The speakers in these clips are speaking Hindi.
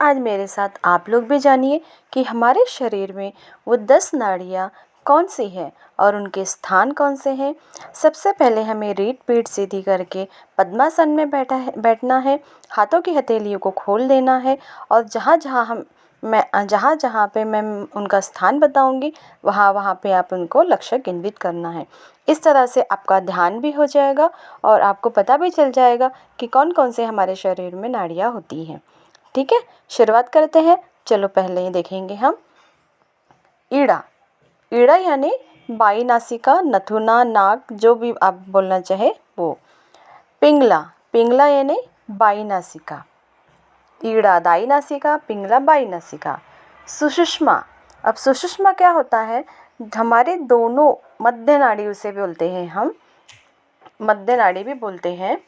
आज मेरे साथ आप लोग भी जानिए कि हमारे शरीर में वो 10 नाड़ियाँ कौन सी हैं और उनके स्थान कौन से हैं। सबसे पहले हमें रीढ़ पीठ सीधी करके पद्मासन में बैठना है। हाथों की हथेलियों को खोल देना है और जहाँ जहाँ पे मैं उनका स्थान बताऊंगी वहाँ वहाँ पे आप उनको लक्ष्य केंद्रित करना है। इस तरह से आपका ध्यान भी हो जाएगा और आपको पता भी चल जाएगा कि कौन कौन से हमारे शरीर में नाड़ियाँ होती हैं। ठीक है, शुरुआत करते हैं। चलो पहले ही देखेंगे हम ईड़ा। ईड़ा यानी बाई नासिका, नथुना, नाक, जो भी आप बोलना चाहे वो। पिंगला। पिंगला यानी बाई नासिका। ईड़ा दाई नासिका, पिंगला बाई नासिका। सुषुम्ना। अब सुषुम्ना क्या होता है? हमारे दोनों मध्य नाड़ी उसे बोलते हैं हम, मध्य नाड़ी भी बोलते हैं।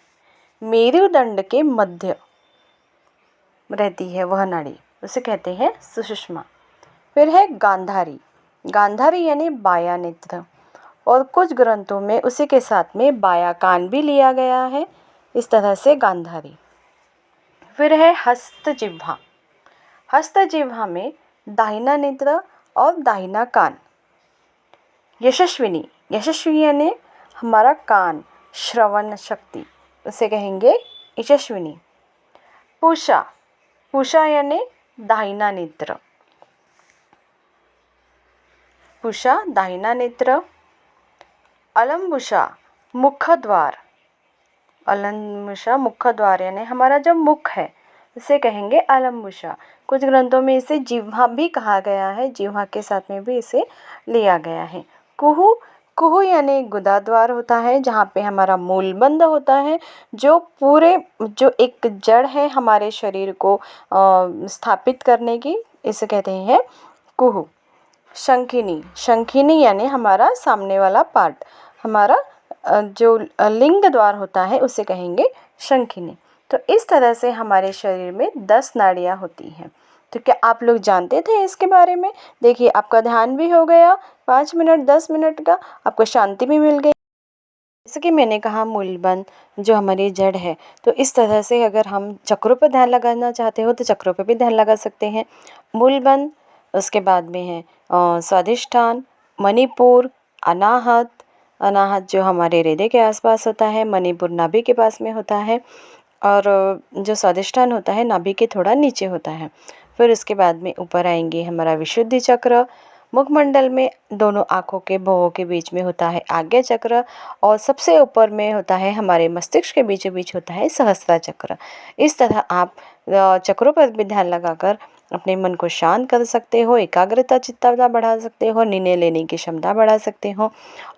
मेरुदंड के मध्य रहती है वह नाड़ी, उसे कहते हैं सुषुम्ना। फिर है गांधारी। गांधारी यानी बायां नेत्र, और कुछ ग्रंथों में उसी के साथ में बायां कान भी लिया गया है, इस तरह से गांधारी। फिर है हस्तजिह्वा। हस्तजिह्वा में दाहिना नेत्र और दाहिना कान। यशस्विनी। यशस्वी यानी हमारा कान, श्रवण शक्ति, उसे कहेंगे यशस्विनी। पूषा। पूषा यानी दाहिना नेत्र। पूषा दाहिना नेत्र। अलम्बुषा मुख द्वार। अलम्बुषा मुख द्वार यानी हमारा जो मुख है उसे कहेंगे अलम्बुषा। कुछ ग्रंथों में इसे जिह्वा भी कहा गया है, जिह्वा के साथ में भी इसे लिया गया है। कुहू। कुहू यानी गुदा द्वार होता है, जहाँ पे हमारा मूलबंध होता है, जो एक जड़ है हमारे शरीर को स्थापित करने की, इसे कहते हैं कुहू। शंखिनी। शंखिनी यानी हमारा सामने वाला पार्ट, हमारा जो लिंग द्वार होता है उसे कहेंगे शंखिनी। तो इस तरह से हमारे शरीर में 10 नाड़ियाँ होती हैं। तो क्या आप लोग जानते थे इसके बारे में? देखिए, आपका ध्यान भी हो गया 5 मिनट 10 मिनट का, आपको शांति भी मिल गई। जैसे कि मैंने कहा, मूलबंध जो हमारी जड़ है, तो इस तरह से अगर हम चक्रों पर ध्यान लगाना चाहते हो तो चक्रों पर भी ध्यान लगा सकते हैं। मूलबंध, उसके बाद में है स्वादिष्ठान, मणिपुर, अनाहत। अनाहत जो हमारे हृदय के आसपास होता है, मणिपुर नाभि के पास में होता है, और जो स्वादिष्ठान होता है नाभि के थोड़ा नीचे होता है। फिर उसके बाद में ऊपर आएंगे हमारा विशुद्धि चक्र। मुखमंडल में दोनों आँखों के भौहों के बीच में होता है आज्ञा चक्र, और सबसे ऊपर में होता है हमारे मस्तिष्क के बीचों बीच होता है सहस्त्र चक्र। इस तरह आप चक्रों पर भी ध्यान लगाकर अपने मन को शांत कर सकते हो, एकाग्रता चित्तता बढ़ा सकते हो, निर्णय लेने की क्षमता बढ़ा सकते हो,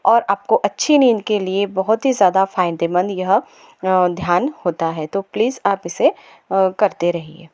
और आपको अच्छी नींद के लिए बहुत ही ज़्यादा फायदेमंद यह ध्यान होता है। तो प्लीज़ आप इसे करते रहिए।